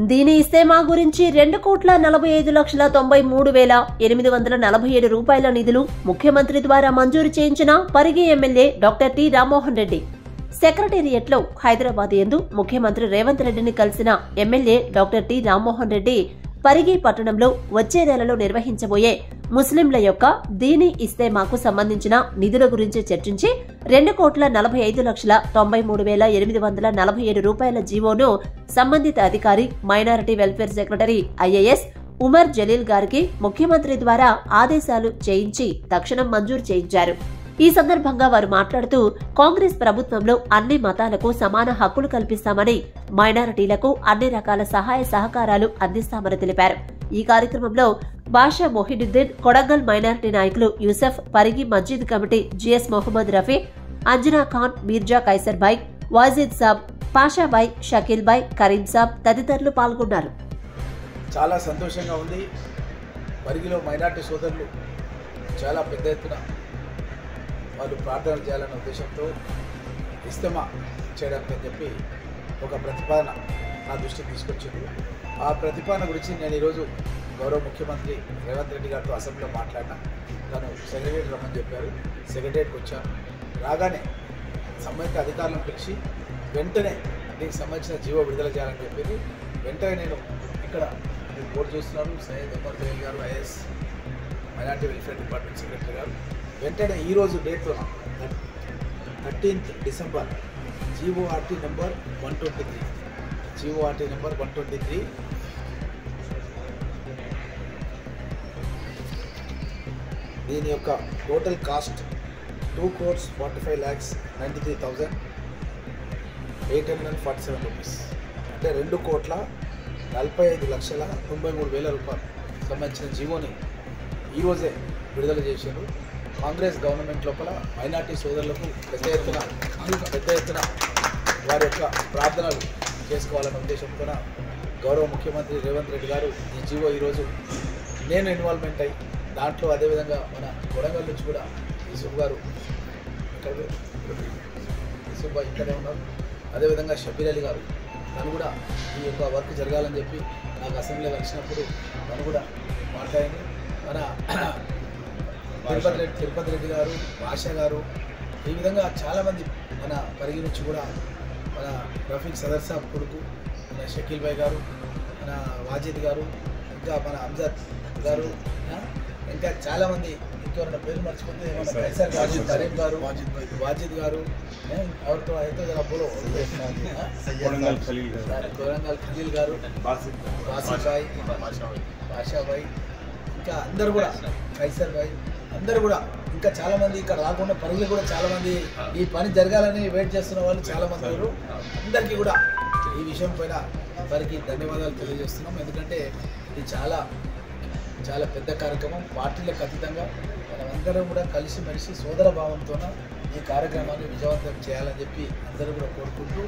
దీని ఇస్తేమా గురించి 2,45,93,847 రూపాయల నిధులు ముఖ్యమంత్రి ద్వారా మంజూరు చేయించిన Parigi MLA doctor T Rammohan Reddy. సెక్రటేరియట్లో హైదరాబాద్ యందు ముఖ్యమంత్రి రేవంత్ రెడ్డిని కలిసిన MLA doctor T Rammohan Reddy Parigi పట్టణంలో వచ్చే నెలలో నిర్వహించబోయే ముస్లింల యొక్క దీని ఇస్తేమాకు సంబంధించిన నిధుల గురించి చర్చించి 2,45,93,847 రూపాయల జీవోను సంబంధిత అధికారి minority welfare secretary IAS Umar Jaleel గారికి ముఖ్యమంత్రి ద్వారా ఆదేశాలు చేయించి తక్షణం మంజూరు చేయించారు. ఈ సందర్భంగా వారు మాట్లాడుతూ కాంగ్రెస్ ప్రభుత్వంలో అన్ని మతాలకు సమాన హక్కులు కల్పిస్తామని, మైనారిటీలకు అన్ని రకాల సహాయ సహకారాలు అందిస్తామని తెలిపారు. ఈ కార్యక్రమంలో బాషా మొహినుద్దీన్, కొడంగల్ మైనారిటీ నాయకులు యూసఫ్, పరిగి మస్జిద్ కమిటీ జిఎస్ మొహమ్మద్ రఫీ, అంజనా ఖాన్, మీర్జా కైసర్ భాయ్, వాజిద్ సాబ్, పాషాబాయ్, షకీల్ భాయ్, కరీం సాబ్ తదితరులు పాల్గొన్నారు. చాలా సంతోషంగా ఉంది. పరిగిలో మైనారిటీ సోదరులు చాలా పెద్ద ఎత్తున వాళ్ళు ప్రార్థనలు చేయాలనే ఉద్దేశంతో ఇస్తమా చేయడానికి అని చెప్పి ఒక ప్రతిపాదన నా దృష్టికి తీసుకొచ్చింది. ఆ ప్రతిపాదన గురించి నేను ఈరోజు గౌరవ ముఖ్యమంత్రి రేవంత్ రెడ్డి గారితో అసెంబ్లీలో మాట్లాడినా. తను సెక్రటరీ రమ్మని చెప్పారు. సెక్రటరీకి వచ్చాను. రాగానే సంబంధిత అధికారులను పిలిచి వెంటనే దీనికి సంబంధించిన జీవో విడుదల చేయాలని చెప్పింది. వెంటనే నేను ఇక్కడ బోర్డు చూస్తున్నాను, సయ్యద్ ఉమర్ జలీల్ గారు, IAS minority welfare department secretary గారు, వెంటనే ఈరోజు డేట్లో 13th December జీఓఆర్టీ నెంబర్ 123 దీని యొక్క టోటల్ కాస్ట్ 2,45,93,847 రూపీస్, అంటే 2,45,93,000 రూపాయలు సంబంధించిన జీవోని ఈరోజే విడుదల చేశారు. కాంగ్రెస్ గవర్నమెంట్ లోపల మైనార్టీ సోదరులకు పెద్ద ఎత్తున వారి యొక్క ప్రార్థనలు చేసుకోవాలనే ఉద్దేశంతో గౌరవ ముఖ్యమంత్రి రేవంత్ రెడ్డి గారు ఈ జీవో ఈరోజు నేను ఇన్వాల్వ్మెంట్ అయ్యి దాంట్లో అదేవిధంగా మన కొడంగల్ నుంచి కూడా యూసుఫ్ గారు యూసుఫ్ భాయ్ ఇక్కడే ఉన్నారు, అదేవిధంగా షబీర్ అలీ గారు తను కూడా ఈ యొక్క వర్క్ జరగాలని చెప్పి నాకు అసెంబ్లీలో వచ్చినప్పుడు తను కూడా మాట్లాడింది. మన తిరుపతి రెడ్డి గారు, బాషా గారు, ఈ విధంగా చాలామంది మన పరిగి నుంచి కూడా మన రఫీక్ సదర్ సాబ్ కొడుకు, మన షకీల్ భాయ్ గారు, మన వాజిద్ గారు, ఇంకా మన అంజద్ గారు, ఇంకా చాలామంది, ఇంకెవరైనా పేరు మర్చిపోతే మన కైసర్ గారు, కరీం గారు, వాజిద్ గారు, ఎవరితో అయితే జర బోలో కొడంగల్ ఖలీల్ గారు, బాసిఫ్ భాయ్, బాషా భాయ్, ఇంకా అందరు కూడా కైసర్ భాయ్, అందరూ కూడా ఇంకా చాలామంది ఇక్కడ రాకుండా పరిగిలో కూడా చాలామంది ఈ పని జరగాలని వెయిట్ చేస్తున్న వాళ్ళు చాలామంది ఉన్నారు. అందరికీ కూడా ఈ విషయం పైన వారికి ధన్యవాదాలు తెలియజేస్తున్నాం. ఎందుకంటే ఇది చాలా చాలా పెద్ద కార్యక్రమం. పార్టీలకు అతీతంగా మనమందరం కూడా కలిసిమెలిసి సోదర భావంతో ఈ కార్యక్రమాన్ని విజయవంతం చేయాలని చెప్పి అందరూ కూడా కోరుకుంటూ,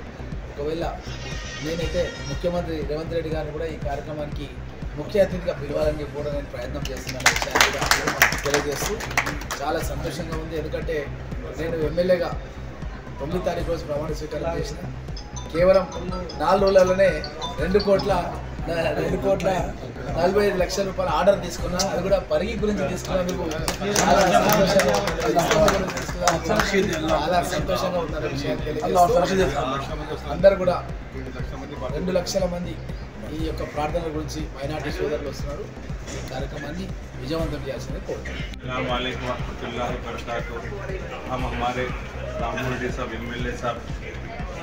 ఒకవేళ నేనైతే ముఖ్యమంత్రి రేవంత్ రెడ్డి గారిని కూడా ఈ కార్యక్రమానికి ముఖ్య అతిథిగా పిలవాలని కూడా నేను ప్రయత్నం చేస్తున్నాను విషయాన్ని కూడా తెలియజేస్తూ చాలా సంతోషంగా ఉంది. ఎందుకంటే నేను ఎమ్మెల్యేగా 9వ తారీఖు రోజు ప్రమాణ స్వీకారం చేసిన కేవలం 4 రోజులలోనే 2,45,00,000 రూపాయల ఆర్డర్ తీసుకున్నా. అది కూడా పరిగి గురించి తీసుకున్నందుకు చాలా సంతోషంగా ఉందన్న విషయాన్ని తెలియజేస్తూ అందరూ కూడా 2 లక్షల మంది ఈ యొక్క ప్రార్థనల గురించి మైనార్టీ సోదరులు వస్తున్నారు. ఈ కార్యక్రమాన్ని విజయవంతం చేయాల్సిందే కోరుతున్నాను. हम हमारे राममोहन रेड्डी साहब एमएलए साहब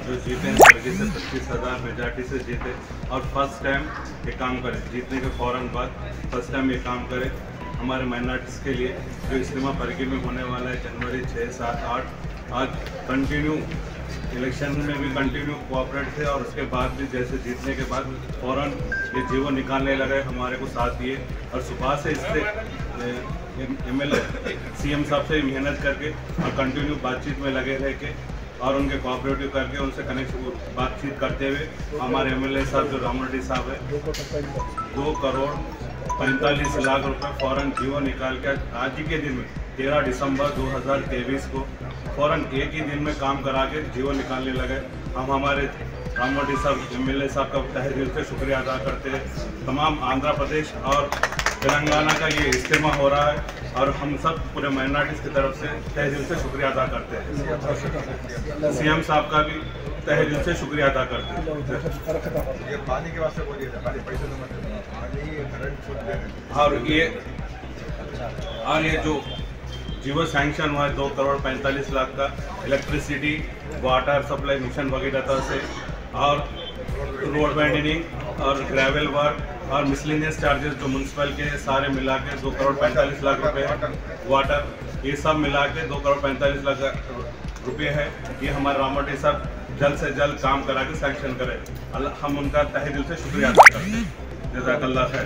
जो जीते हैं परिधि से 25,000 मेजॉरिटी से जीते और फर्स्ट टाइम ये काम करे, जीतने के फ़ौरन बाद फर्स्ट टाइम ये काम करे हमारे माइनॉरिटीज़ के लिए। जो इज्तिमा परिधि में होने वाला है जनवरी 6, 7, 8, आज कंटिन्यू इलेक्शन में भी कंटिन्यू कोऑपरेट थे और उसके बाद भी जैसे जीतने के बाद फ़ौरन ये जीवो निकालने लगे, हमारे को साथ दिए और सुबह से इससे एमएलए सीएम साहब से मेहनत करके और कंटिन्यू बातचीत में लगे रह के और उनके कोऑपरेटिव करके उनसे बातचीत करते हुए हमारे एमएलए साहब जो राममोहन रेड्डी साहब है 2,45,00,000 रुपये फ़ौरन जीवो निकाल के आज ही के दिन में 13 दिसंबर 2023 को फ़ौरन एक ही दिन में काम करा के जीवो निकालने लगे। हम हमारे राममोटी साहब MLA साहब का तहे दिल से शुक्रिया अदा करते हैं। तमाम आंध्र प्रदेश और तेलंगाना का ये इज्तिमा हो रहा है और हम सब पूरे माइनॉरिटीज़ की तरफ से तहे दिल से शुक्रिया अदा करते हैं। CM साहब का भी तहे दिल से शुक्रिया अदा करते हैं। ये पानी के वास्ते बोलिए, खाली पैसे तो मत देना, पानी करंट फूड दे देना। और ये जो जीवो सैंक्शन हुआ है 2 करोड़ 45 लाख का इलेक्ट्रिसिटी वाटर सप्लाई मिशन वगैरह से, और रोड वाइडनिंग और ग्रेवल वर्क और मिसलिनियस चार्जेस जो म्यूनसिपल के सारे मिला के 2 करोड़ 45 लाख रुपए, वाटर, ये सब मिला के 2 करोड़ 45 लाख रुपये है। ये हमारे राममोटी साहब जल्द से जल्द काम करा के सैंक्शन करें। हम उनका तहे दिल से शुक्रिया अदा करते हैं। जज़ाकल्लाह खैर।